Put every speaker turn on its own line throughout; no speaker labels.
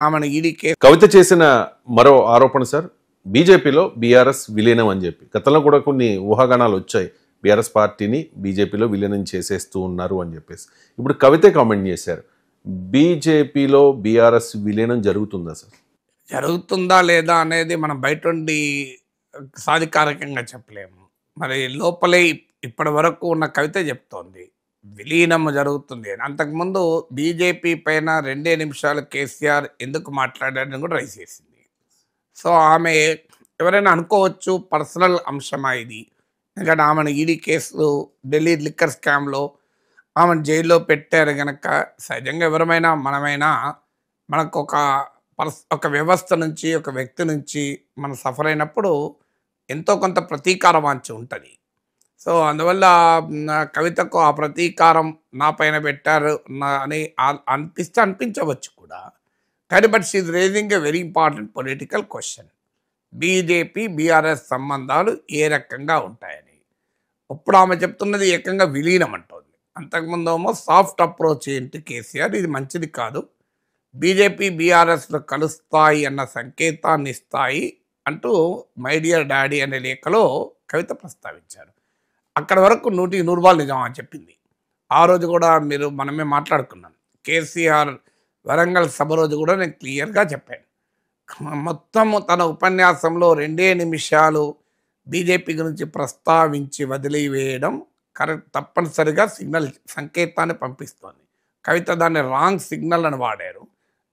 ఆమెను ED case
కవిత చేసిన మరో ఆరోపణ సార్, బీజేపీలో బీఆర్ఎస్ విలీనం అని చెప్పి. గతంలో కూడా కొన్ని ఊహాగానాలు వచ్చాయి, బీఆర్ఎస్ పార్టీని బీజేపీలో విలీనం చేసేస్తూ ఉన్నారు అని చెప్పేసి. ఇప్పుడు కవితే కామెంట్ చేశారు, బీజేపీలో బీఆర్ఎస్ విలీనం జరుగుతుందా సార్?
జరుగుతుందా లేదా అనేది మనం బయట నుండి సాధికారికంగా చెప్పలేము. మరి లోపలే ఇప్పటి వరకు ఉన్న కవిత చెప్తోంది విలీనం జరుగుతుంది అని. అంతకుముందు బీజేపీ పైన 2 నిమిషాలు కేసీఆర్ ఎందుకు మాట్లాడారని కూడా రైజ్ చేసింది. సో ఆమె ఎవరైనా అనుకోవచ్చు పర్సనల్ అంశమా ఇది, ఎందుకంటే ఆమెను ఈడీ కేసు ఢిల్లీ లిక్కర్ స్కామ్లో ఆమెను జైల్లో పెట్టారు కనుక సహజంగా ఎవరమైనా మనమైనా మనకు ఒక వ్యవస్థ నుంచి ఒక వ్యక్తి నుంచి మనం సఫర్ అయినప్పుడు ఎంతో కొంత ప్రతీకార వాంఛ ఉంటుంది. సో అందువల్ల కవితకు ఆ ప్రతీకారం నా పైన పెట్టారు అని అనిపించవచ్చు కూడా. కానీ but she's raising a very important political question. BJP BRS సంబంధాలు ఏ రకంగా ఉంటాయని ఇప్పుడు ఆమె చెప్తున్నది ఏకంగా విలీనం అంటుంది. అంతకుముందు ఏమో సాఫ్ట్ అప్రోచ్ ఏంటి కేసీఆర్, ఇది మంచిది కాదు, బీజేపీ బీఆర్ఎస్లు కలుస్తాయి అన్న సంకేతాన్ని ఇస్తాయి అంటూ మై డియర్ డాడీ అనే లేఖలో కవిత ప్రస్తావించారు. అక్కడ వరకు 100% నిజం అని చెప్పింది. ఆ రోజు కూడా మనమే మాట్లాడుకున్నాం. కేసీఆర్ వరంగల్ సభ రోజు కూడా నేను క్లియర్గా చెప్పాను. మొత్తం తన ఉపన్యాసంలో 2 నిమిషాలు బీజేపీ గురించి ప్రస్తావించి వదిలివేయడం తప్పనిసరిగా సంకేతాన్ని పంపిస్తోంది. కవిత దాన్ని రాంగ్ సిగ్నల్ అని వాడారు.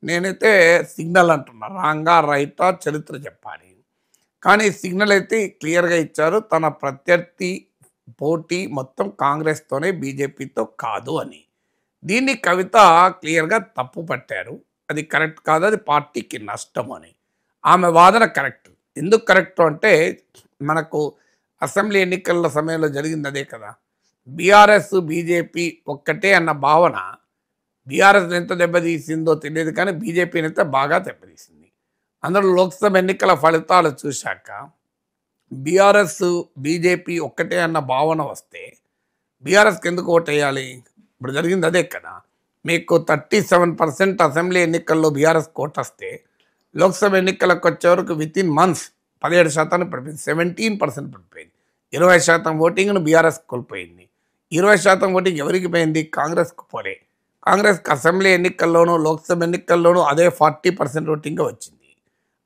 నేనైతే సిగ్నల్ అంటున్నా, రాంగా రైటా చరిత్ర చెప్పాలి. కానీ సిగ్నల్ అయితే క్లియర్గా ఇచ్చారు, తన ప్రత్యర్థి పోటీ మొత్తం కాంగ్రెస్తోనే బీజేపీతో కాదు అని. దీన్ని కవిత క్లియర్గా తప్పు పట్టారు. అది కరెక్ట్ కాదు, అది పార్టీకి నష్టం అని. ఆమె వాదన కరెక్ట్. ఎందుకు కరెక్ట్ అంటే మనకు అసెంబ్లీ ఎన్నికల సమయంలో జరిగింది అదే కదా. బీఆర్ఎస్ బీజేపీ ఒక్కటే అన్న భావన బీఆర్ఎస్ ఎంత దెబ్బతీసిందో తెలియదు, కానీ బీజేపీని అయితే బాగా దెబ్బతీసింది. అందులో లోక్సభ ఎన్నికల ఫలితాలు చూశాక బీఆర్ఎస్ బీజేపీ ఒక్కటే అన్న భావన వస్తే బీఆర్ఎస్కి ఎందుకు ఓటేయాలి? ఇప్పుడు జరిగింది అదే కదా. మీకు 37% అసెంబ్లీ ఎన్నికల్లో బీఆర్ఎస్ ఓటేస్తే లోక్సభ ఎన్నికలకు వచ్చేవరకు వితిన్ మంత్స్ 17% పడిపోయింది, 17% పడిపోయింది. 20% ఓటింగ్ను బీఆర్ఎస్ కోల్పోయింది. 20% ఓటింగ్ ఎవరికి పోయింది? కాంగ్రెస్కు పోలే. కాంగ్రెస్కి అసెంబ్లీ ఎన్నికల్లోనూ లోక్సభ ఎన్నికల్లోనూ అదే 40% ఓటింగ్ వచ్చింది.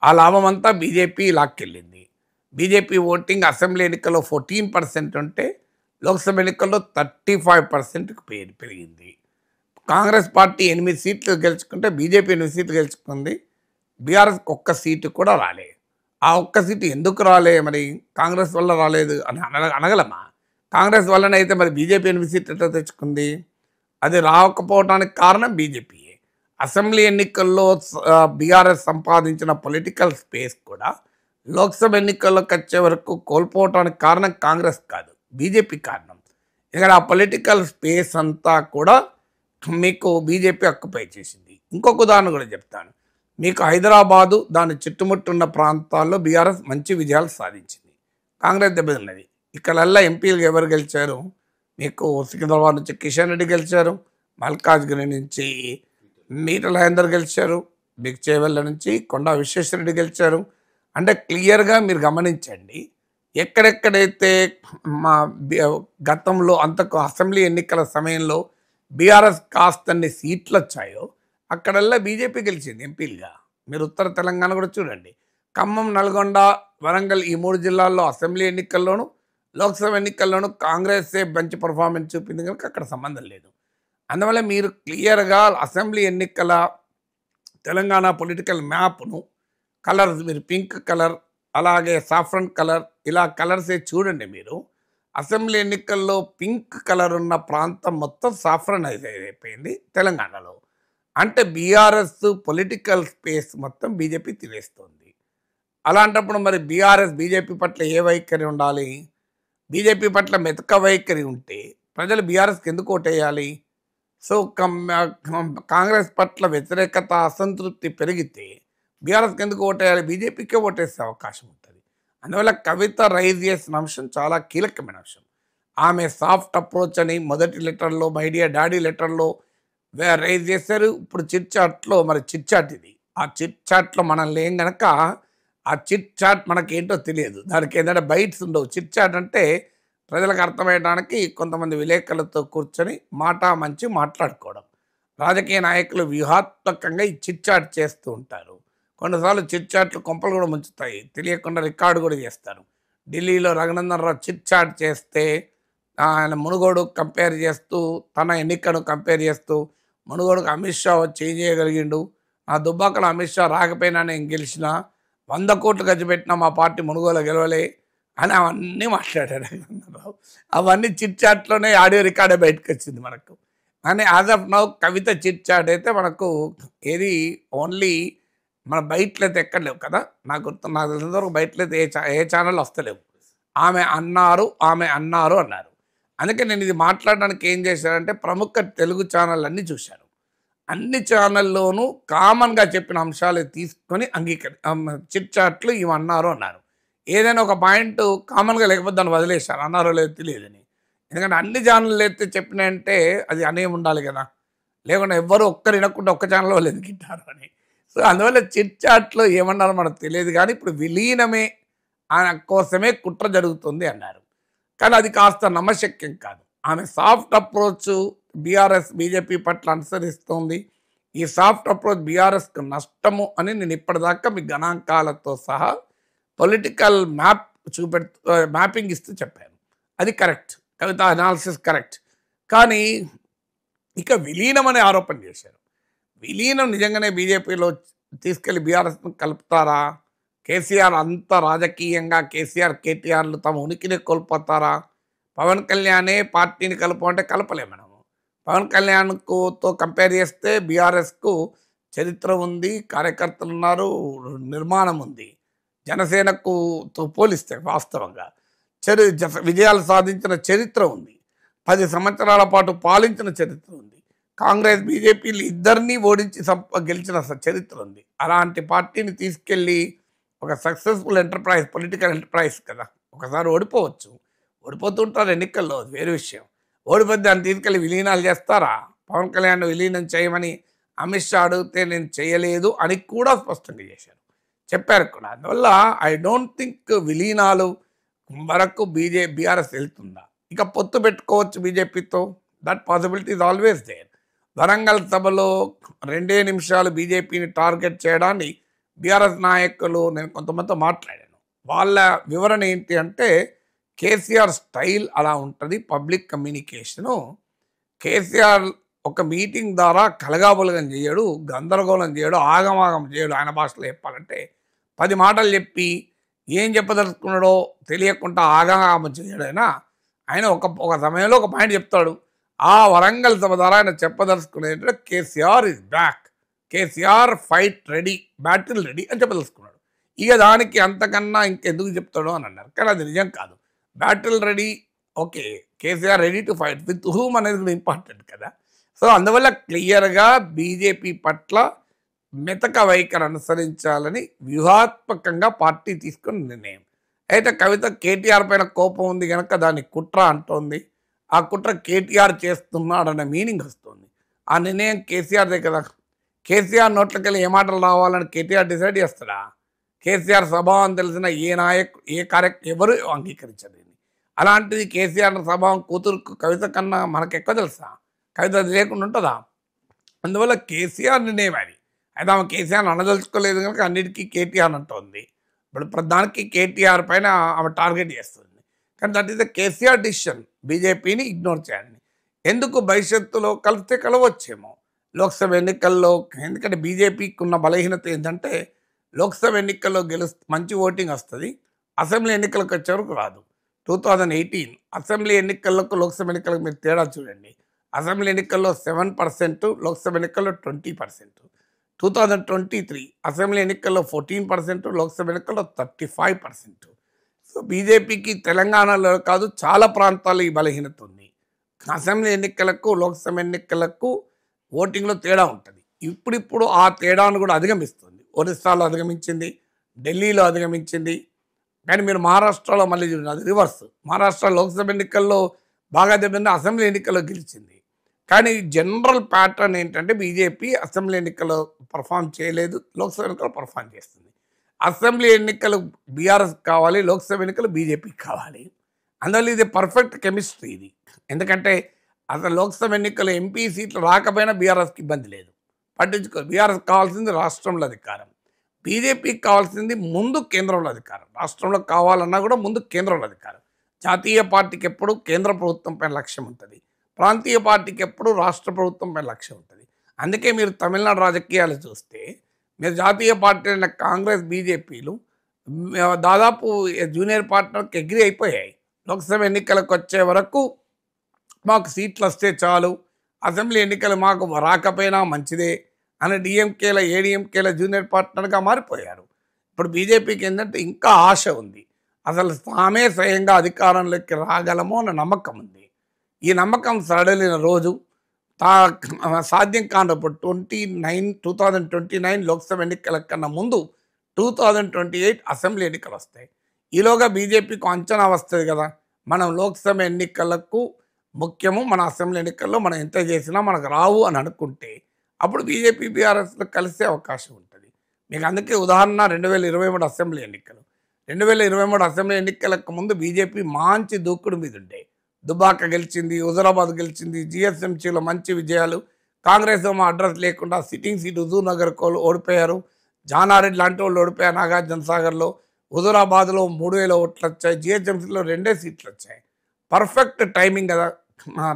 ఆ లాభం అంతా బీజేపీ లాక్కెళ్ళింది. బీజేపీ ఓటింగ్ అసెంబ్లీ ఎన్నికల్లో 14% ఉంటే లోక్సభ ఎన్నికల్లో 35%కు పెరిగింది. కాంగ్రెస్ పార్టీ 8 సీట్లు గెలుచుకుంటే బీజేపీ 8 సీట్లు గెలుచుకుంది. బీఆర్ఎస్కి 1 సీటు కూడా రాలే. ఆ 1 సీటు ఎందుకు రాలే? మరి కాంగ్రెస్ వల్ల రాలేదు అని అనగలమా? కాంగ్రెస్ వల్లనే అయితే మరి బీజేపీ 8 సీట్లు ఎట్లా తెచ్చుకుంది? అది రాకపోవడానికి కారణం బీజేపీయే. అసెంబ్లీ ఎన్నికల్లో బీఆర్ఎస్ సంపాదించిన పొలిటికల్ స్పేస్ కూడా లోక్సభ ఎన్నికల్లోకి వచ్చే వరకు కోల్పోవటానికి కారణం కాంగ్రెస్ కాదు, బీజేపీ కారణం. ఇక్కడ ఆ పొలిటికల్ స్పేస్ అంతా కూడా మీకు బీజేపీ ఆక్యుపై చేసింది. ఇంకొక ఉదాహరణ కూడా చెప్తాను. మీకు హైదరాబాదు దాని చుట్టుముట్టున్న ప్రాంతాల్లో బీఆర్ఎస్ మంచి విజయాలు సాధించింది, కాంగ్రెస్ దెబ్బతిన్నది. ఇక్కడల్లా ఎంపీలు ఎవరు గెలిచారు? మీకు సికింద్రాబాద్ నుంచి కిషన్ రెడ్డి గెలిచారు, మల్కాజ్గిరి నుంచి మీటల రాజేందర్ గెలిచారు, బిగ్చేవెళ్ళ నుంచి కొండా విశ్వేశ్వరరెడ్డి గెలిచారు. అంటే క్లియర్గా మీరు గమనించండి, ఎక్కడెక్కడైతే గతంలో అంతకు అసెంబ్లీ ఎన్నికల సమయంలో బీఆర్ఎస్ కాస్తన్ని సీట్లు వచ్చాయో అక్కడల్లా బీజేపీ గెలిచింది ఎంపీలుగా. మీరు ఉత్తర తెలంగాణ కూడా చూడండి, ఖమ్మం, నల్గొండ, వరంగల్ ఈ 3 జిల్లాల్లో అసెంబ్లీ ఎన్నికల్లోనూ లోక్సభ ఎన్నికల్లోనూ కాంగ్రెసే మంచి పర్ఫార్మెన్స్ చూపింది కనుక అక్కడ సంబంధం లేదు. అందువల్ల మీరు క్లియర్గా అసెంబ్లీ ఎన్నికల తెలంగాణ పొలిటికల్ మ్యాప్ను కలర్స్ మీరు పింక్ కలర్ అలాగే సాఫ్రన్ కలర్ ఇలా కలర్సే చూడండి. మీరు అసెంబ్లీ ఎన్నికల్లో పింక్ కలర్ ఉన్న ప్రాంతం మొత్తం సాఫ్రనైజ్ అయిపోయింది తెలంగాణలో. అంటే బీఆర్ఎస్ పొలిటికల్ స్పేస్ మొత్తం బీజేపీ తినేస్తుంది. అలాంటప్పుడు మరి బీఆర్ఎస్ బీజేపీ పట్ల ఏ వైఖరి ఉండాలి? బీజేపీ పట్ల మెతక వైఖరి ఉంటే ప్రజలు బీఆర్ఎస్కి ఎందుకు ఓటేయాలి? సో కాంగ్రెస్ పట్ల వ్యతిరేకత అసంతృప్తి పెరిగితే బీఆర్ఎస్కి ఎందుకు ఓటేయాలి? బీజేపీకే ఓటేసే అవకాశం ఉంటుంది. అందువల్ల కవిత రైజ్ చేసిన అంశం చాలా కీలకమైన అంశం. ఆమె సాఫ్ట్ అప్రోచ్ అని మొదటి లెటర్లో, మై డియర్ డాడీ లెటర్లో రైజ్ చేశారు. ఇప్పుడు చిట్చాట్లో మరి చిట్చాట్ ఇది ఆ చిట్ చాట్లో మనం లేం గనక ఆ చిట్ చాట్ మనకేంటో తెలియదు. దానికి ఏంటంటే బైట్స్ ఉండవు. చిట్ చాట్ అంటే ప్రజలకు అర్థమయ్యడానికి కొంతమంది విలేకరులతో కూర్చొని మంచి మాట్లాడుకోవడం. రాజకీయ నాయకులు వ్యూహాత్మకంగా ఈ చిట్ చాట్ చేస్తూ ఉంటారు. కొన్నిసార్లు చిట్ చాట్లు కొంపలు కూడా ముంచుతాయి. తెలియకుండా రికార్డు కూడా చేస్తారు. ఢిల్లీలో రఘునందన్ రావు చిట్ చాట్ చేస్తే ఆయన మునుగోడు కంపేర్ చేస్తూ, తన ఎన్నికను కంపేర్ చేస్తూ, మునుగోడుకు అమిత్ షా వచ్చి ఏం చేయగలిగిండు, ఆ దుబ్బాకలో అమిత్ షా రాకపోయినా నేను గెలిచినా, 100 కోట్లు ఖర్చు పెట్టినా మా పార్టీ మునుగోలో గెలవలే అని అవన్నీ మాట్లాడాడు రఘునందన్ రావు. అవన్నీ చిట్ చాట్లోనే ఆడియో రికార్డే బయటకు వచ్చింది మనకు. కానీ as of now Kavitha chit chat అయితే మనకు ఏది ఓన్లీ మన బయటలో అయితే ఎక్కడ లేవు కదా. నాకు తెలిసినంత వరకు బయటలో అయితే ఏ ఛానల్ వస్తలేవు. ఆమె అన్నారు అన్నారు. అందుకే నేను ఇది మాట్లాడడానికి ఏం చేశానంటే ప్రముఖ తెలుగు ఛానల్ అన్నీ చూశాను. అన్ని ఛానల్లోనూ కామన్గా చెప్పిన అంశాలు తీసుకొని చిట్ చాట్లు ఇవన్నారు అన్నారు. ఏదైనా ఒక పాయింట్ కామన్గా లేకపోతే దాన్ని వదిలేశారు, అన్నారో లేదో తెలియదని. ఎందుకంటే అన్ని ఛానళ్ళు అయితే చెప్పినాయంటే అది అనేం ఉండాలి కదా, లేకుండా ఎవ్వరు ఒక్కరు వినకుండా ఒక్క ఛానల్ వాళ్ళు ఎందుకుంటారు అని. సో అందువల్ల చిట్ చాట్లో ఏమన్నారో మనకు తెలియదు. కానీ ఇప్పుడు విలీనమే కోసమే కుట్ర జరుగుతుంది అన్నారు. కానీ అది కాస్త నమ్మశక్యం కాదు. ఆమె సాఫ్ట్ అప్రోచ్ బీజేపీ పట్ల అనుసరిస్తోంది. ఈ సాఫ్ట్ అప్రోచ్ బీఆర్ఎస్కు నష్టము అని నేను ఇప్పటిదాకా మీ గణాంకాలతో సహా పొలిటికల్ మ్యాపింగ్ ఇస్తూ చెప్పాను. అది కరెక్ట్, కవిత అనాలిసిస్ కరెక్ట్. కానీ ఇక విలీనం అనే ఆరోపణ చేశారు. విలీనం నిజంగానే బీజేపీలో తీసుకెళ్లి బీఆర్ఎస్ను కలుపుతారా? కేసీఆర్ అంత రాజకీయంగా కేటీఆర్లు తమ ఉనికిని కోల్పోతారా? పవన్ కళ్యాణే పార్టీని కలపమంటే కలపలేము మనము. పవన్ కళ్యాణ్తో కంపేర్ చేస్తే బీఆర్ఎస్కు చరిత్ర ఉంది, కార్యకర్తలు ఉన్నారు, నిర్మాణం ఉంది. జనసేనకు పోలిస్తే వాస్తవంగా విజయాలు సాధించిన చరిత్ర ఉంది. 10 సంవత్సరాల పాటు పాలించిన చరిత్ర ఉంది. కాంగ్రెస్ బీజేపీలు ఇద్దరినీ ఓడించి గెలిచిన చరిత్ర ఉంది. అలాంటి పార్టీని తీసుకెళ్ళి ఒక సక్సెస్ఫుల్ ఎంటర్ప్రైజ్, పొలిటికల్ ఎంటర్ప్రైజ్ కదా, ఒకసారి ఓడిపోవచ్చు, ఓడిపోతుంటారు ఎన్నికల్లో, అది వేరే విషయం. ఓడిపోతే దాన్ని తీసుకెళ్ళి విలీనాలు చేస్తారా? పవన్ కళ్యాణ్ విలీనం చేయమని అమిత్ షా అడిగితే నేను చేయలేదు అని కూడా స్పష్టంగా చెప్పారు కూడా. అందువల్ల ఐ డోంట్ థింక్ విలీనాలు వరకు బీఆర్ఎస్ వెళ్తుందా. ఇక పొత్తు పెట్టుకోవచ్చు బీజేపీతో, that possibility is always there. Warangal సభలో 2 నిమిషాలు బీజేపీని టార్గెట్ చేయడాన్ని బీఆర్ఎస్ నాయకులు నేను కొంతమందితో మాట్లాడాను. వాళ్ళ వివరణ ఏంటి అంటే కేసీఆర్ స్టైల్ అలా ఉంటుంది, పబ్లిక్ కమ్యూనికేషను. కేసీఆర్ ఒక మీటింగ్ ద్వారా కలగాబులగం చేయడు, గందరగోళం చేయడు, ఆగమాగం చేయడు. ఆయన భాషలో చెప్పాలంటే 10 మాటలు చెప్పి ఏం చెప్పదలుచుకున్నాడో తెలియకుండా ఆగమాగం చేయడైనా ఆయన ఒక సమయంలో ఒక పాయింట్ చెప్తాడు. ఆ వరంగల్ సభ ద్వారా ఆయన చెప్పదలుచుకునేది KCR is back, KCR fight ready, battle ready అని చెప్పదలుచుకున్నాడు. ఇక దానికి అంతకన్నా ఇంకెందుకు చెప్తాడో అని అన్నారు. కానీ అది నిజం కాదు. Battle ready, okay, KCR ready to fight with whom అనేది కూడా ఇంపార్టెంట్ కదా. సో అందువల్ల క్లియర్గా బీజేపీ పట్ల మెతక వైఖరి అనుసరించాలని వ్యూహాత్మకంగా పార్టీ తీసుకున్న నిర్ణయం. అయితే కవిత కేటీఆర్ పైన కోపం ఉంది కనుక దాన్ని కుట్ర అంటోంది. ఆ కుట్ర కేటీఆర్ చేస్తున్నాడన్న మీనింగ్ వస్తుంది. ఆ నిర్ణయం కేసీఆర్దే కదా. కేసీఆర్ నోట్లకెళ్ళి ఏ మాటలు రావాలని కేటీఆర్ డిసైడ్ చేస్తాడా? కేసీఆర్ స్వభావం తెలిసిన ఎవరు అంగీకరించదు. అలాంటిది కేసీఆర్ స్వభావం కూతురుకు కవిత కన్నా మనకెక్కువ తెలుసా? కవిత అది లేకుండా ఉంటుందా? అందువల్ల కేసీఆర్ నిర్ణయం అది. అయితే ఆమె కేసీఆర్ అనదలుచుకోలేదు కనుక అన్నిటికీ కేటీఆర్ అంటుంది. ఇప్పుడు దానికి కేటీఆర్ పైన ఆమె టార్గెట్ చేస్తుంది. కానీ that is the KCR decision, బీజేపీని ఇగ్నోర్ చేయాలని. ఎందుకు భవిష్యత్తులో కలిస్తే కలవచ్చేమో లోక్సభ ఎన్నికల్లో. ఎందుకంటే బీజేపీకి ఉన్న బలహీనత ఏంటంటే లోక్సభ ఎన్నికల్లో మంచి ఓటింగ్ వస్తుంది, అసెంబ్లీ ఎన్నికలకు వచ్చే వరకు రాదు. 2018 అసెంబ్లీ ఎన్నికలకు లోక్సభ ఎన్నికలకు మీరు తేడా చూడండి. అసెంబ్లీ ఎన్నికల్లో 7%, లోక్సభ ఎన్నికల్లో 20%. 2023 అసెంబ్లీ ఎన్నికల్లో 14%, లోక్సభ ఎన్నికల్లో 35%. సో బీజేపీకి తెలంగాణలో కాదు చాలా ప్రాంతాల్లో ఈ బలహీనత ఉంది. అసెంబ్లీ ఎన్నికలకు లోక్సభ ఎన్నికలకు ఓటింగ్లో తేడా ఉంటుంది. ఇప్పుడు ఆ తేడాను కూడా అధిగమిస్తుంది. ఒరిస్సాలో అధిగమించింది, ఢిల్లీలో అధిగమించింది. కానీ మీరు మహారాష్ట్రలో మళ్ళీ చూడండి, అది రివర్స్. మహారాష్ట్ర లోక్సభ ఎన్నికల్లో బాగా దెబ్బతింది, అసెంబ్లీ ఎన్నికల్లో గెలిచింది. కానీ జనరల్ ప్యాటర్న్ ఏంటంటే బీజేపీ అసెంబ్లీ ఎన్నికల్లో పర్ఫామ్ చేయలేదు, లోక్సభ ఎన్నికలు పర్ఫామ్ చేస్తుంది. అసెంబ్లీ ఎన్నికలు బీఆర్ఎస్ కావాలి, లోక్సభ ఎన్నికలు బీజేపీకి కావాలి. అందువల్ల ఇది పర్ఫెక్ట్ కెమిస్ట్రీ ఇది. ఎందుకంటే అసలు లోక్సభ ఎన్నికలు ఎంపీ సీట్లు రాకపోయినా బీఆర్ఎస్కి ఇబ్బంది లేదు, పట్టించుకో. బీఆర్ఎస్ కావాల్సింది రాష్ట్రంలో అధికారం, బీజేపీకి కావాల్సింది ముందు కేంద్రంలో అధికారం. రాష్ట్రంలో కావాలన్నా కూడా ముందు కేంద్రంలో అధికారం. జాతీయ పార్టీకి ఎప్పుడు కేంద్ర ప్రభుత్వం పైన లక్ష్యం ఉంటుంది, ప్రాంతీయ పార్టీకి ఎప్పుడు రాష్ట్ర ప్రభుత్వం పైన లక్ష్యం ఉంటుంది. అందుకే మీరు తమిళనాడు రాజకీయాలు చూస్తే మీరు జాతీయ పార్టీ అయిన కాంగ్రెస్ బీజేపీలు దాదాపు జూనియర్ పార్ట్నర్కి అగ్రీ అయిపోయాయి. లోక్సభ ఎన్నికలకు వచ్చే వరకు మాకు సీట్లు వస్తే చాలు, అసెంబ్లీ ఎన్నికలు మాకు రాకపోయినా మంచిదే అని డిఎంకేల ఏడీఎంకేల జూనియర్ పార్ట్నర్గా మారిపోయారు. ఇప్పుడు బీజేపీకి ఏంటంటే ఇంకా ఆశ ఉంది, అసలు తామే స్వయంగా అధికారంలోకి రాగలమో అన్న నమ్మకం ఉంది. ఈ నమ్మకం సడలిన రోజు సాధ్యం కానప్పుడు 2029 లోక్సభ ఎన్నికల కన్నా ముందు 2028 అసెంబ్లీ ఎన్నికలు వస్తాయి. ఈలోగా బీజేపీకి అంచనా వస్తుంది కదా, మనం లోక్సభ ఎన్నికలకు ముఖ్యము, మన అసెంబ్లీ ఎన్నికల్లో మనం ఎంత చేసినా మనకు రావు అని అనుకుంటే అప్పుడు బీజేపీ బీఆర్ఎస్లో కలిసే అవకాశం ఉంటుంది. మీకు అందుకే ఉదాహరణ 2023 అసెంబ్లీ ఎన్నికలు. 2023 అసెంబ్లీ ఎన్నికలకు ముందు బీజేపీ మంచి దూకుడు మీద ఉండే, దుబాక గెలిచింది, హుజురాబాద్ గెలిచింది, జిహెచ్ఎంసీలో మంచి విజయాలు. కాంగ్రెస్ ఏమో అడ్రస్ లేకుండా సిట్టింగ్ సీట్ హుజూర్ నగర్ ఓడిపోయారు, జానారెడ్డి లాంటి వాళ్ళు ఓడిపోయారు నాగార్జున సాగర్లో. హుజురాబాద్లో 3000 ఓట్లు వచ్చాయి, జిహెచ్ఎంసీలో 2 సీట్లు వచ్చాయి. పర్ఫెక్ట్ టైమింగ్ కదా.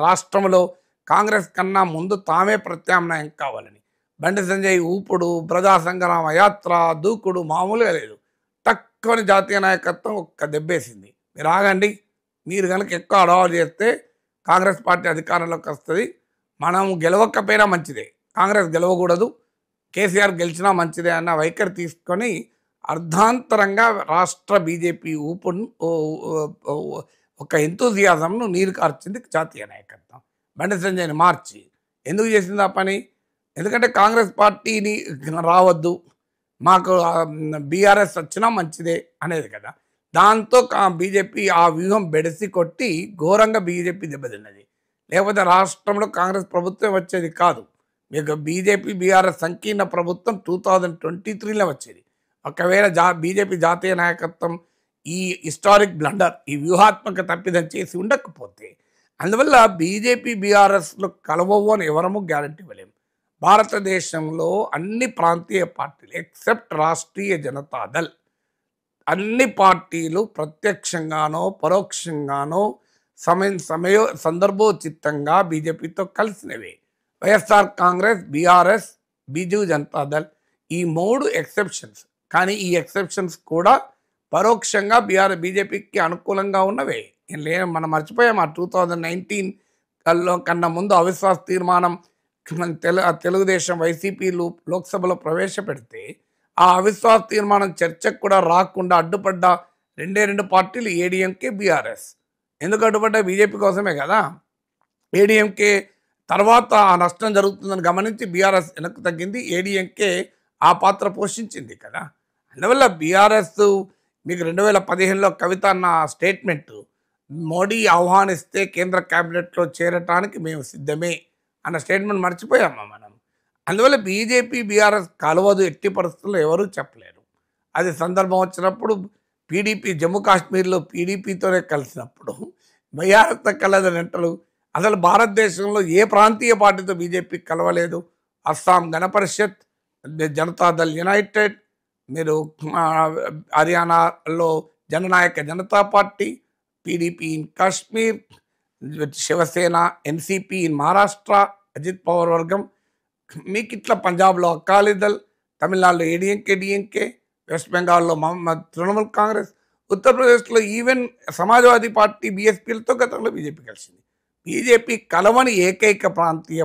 రాష్ట్రంలో కాంగ్రెస్ కన్నా ముందు తామే ప్రత్యామ్నాయం కావాలని బండి సంజయ్ ఊపుడు, ప్రజా సంగ్రామ యాత్ర, దూకుడు మామూలుగా లేదు. తక్కువని జాతీయ నాయకత్వం ఒక్క దెబ్బేసింది. మీరు ఆగండి, మీరు కనుక ఎక్కువ అడవాలు చేస్తే కాంగ్రెస్ పార్టీ అధికారంలోకి వస్తుంది. మనం గెలవకపోయినా మంచిదే, కాంగ్రెస్ గెలవకూడదు, కేసీఆర్ గెలిచినా మంచిదే అన్న వైఖరి తీసుకొని అర్ధాంతరంగా రాష్ట్ర బీజేపీ ఊపును ఒక ఎంతూజియాజంను నీరు కార్చింది జాతీయ నాయకత్వం. బండి సంజయ్ని మార్చి ఎందుకు చేసింది ఆ పని? ఎందుకంటే కాంగ్రెస్ పార్టీని రావద్దు, మాకు బీఆర్ఎస్ వచ్చినా మంచిదే అనేది కదా. దాంతో బీజేపీ ఆ వ్యూహం బెడిసి కొట్టి ఘోరంగా బీజేపీ దెబ్బతిన్నది. లేకపోతే రాష్ట్రంలో కాంగ్రెస్ ప్రభుత్వం వచ్చేది కాదు. మీకు బీజేపీ బీఆర్ఎస్ సంకీర్ణ ప్రభుత్వం 2023లో వచ్చేది. ఒకవేళ బీజేపీ జాతీయ నాయకత్వం ఈ హిస్టారిక్ బ్లండర్, ఈ వ్యూహాత్మక తప్పిదం చేసి ఉండకపోతే, అందువల్ల బీజేపీ బీఆర్ఎస్లో కలవవు అని ఎవరము గ్యారంటీ ఇవ్వలేము. భారతదేశంలో అన్ని ప్రాంతీయ పార్టీలు ఎక్సెప్ట్ రాష్ట్రీయ జనతాదళ్ అన్ని పార్టీలు ప్రత్యక్షంగానో పరోక్షంగానో సందర్భోచితంగా బీజేపీతో కలిసినవే. వైఎస్ఆర్ కాంగ్రెస్, బీఆర్ఎస్, బిజు జనతాదళ్ ఈ 3 ఎక్సెప్షన్స్. కానీ ఈ ఎక్సెప్షన్స్ కూడా పరోక్షంగా బీజేపీకి అనుకూలంగా ఉన్నవే. మనం మర్చిపోయాం, ఆ 2019 కన్నా ముందు అవిశ్వాస తీర్మానం తెలుగుదేశం వైసీపీలు లోక్సభలో ప్రవేశపెడితే ఆ అవిశ్వాస తీర్మానం చర్చకు కూడా రాకుండా అడ్డుపడ్డ 2 పార్టీలు ఏడీఎంకే, బీఆర్ఎస్. ఎందుకు అడ్డుపడ్డా? బీజేపీ కోసమే కదా. ఏడీఎంకే తర్వాత ఆ నష్టం జరుగుతుందని గమనించి బీఆర్ఎస్ వెనక్కు తగ్గింది, ఏడీఎంకే ఆ పాత్ర పోషించింది కదా. అందువల్ల బీఆర్ఎస్ మీకు 2015లో కవిత అన్న స్టేట్మెంట్, మోడీ ఆహ్వానిస్తే కేంద్ర క్యాబినెట్లో చేరటానికి మేము సిద్ధమే అన్న స్టేట్మెంట్ మర్చిపోయామా మనం? అందువల్ల బీజేపీ బీఆర్ఎస్ కలవదు, ఎట్టి పరిస్థితుల్లో ఎవరూ చెప్పలేరు. అది సందర్భం వచ్చినప్పుడు పీడీపీ జమ్మూ కాశ్మీర్లో పీడీపీతోనే కలిసినప్పుడు బీఆర్ఎస్తో కలదని అంటారు. అసలు భారతదేశంలో ఏ ప్రాంతీయ పార్టీతో బీజేపీ కలవలేదు. అస్సాం గణ పరిషత్, జనతాదళ్ యునైటెడ్, మీరు హర్యానాలో Jannayak Janata Party, PDP in Kashmir, Shiv Sena, NCP in Maharashtra, Ajit Pawar వర్గం, మీకు ఇట్లా పంజాబ్లో అకాలీదళ్, తమిళనాడులో ఏడీఎంకే డిఎంకే, వెస్ట్ బెంగాల్లో తృణమూల్ కాంగ్రెస్, ఉత్తరప్రదేశ్లో ఈవెన్ సమాజ్వాదీ పార్టీ బీఎస్పీలతో గతంలో బీజేపీ కలిసింది. బీజేపీ కలవని ఏకైక ప్రాంతీయ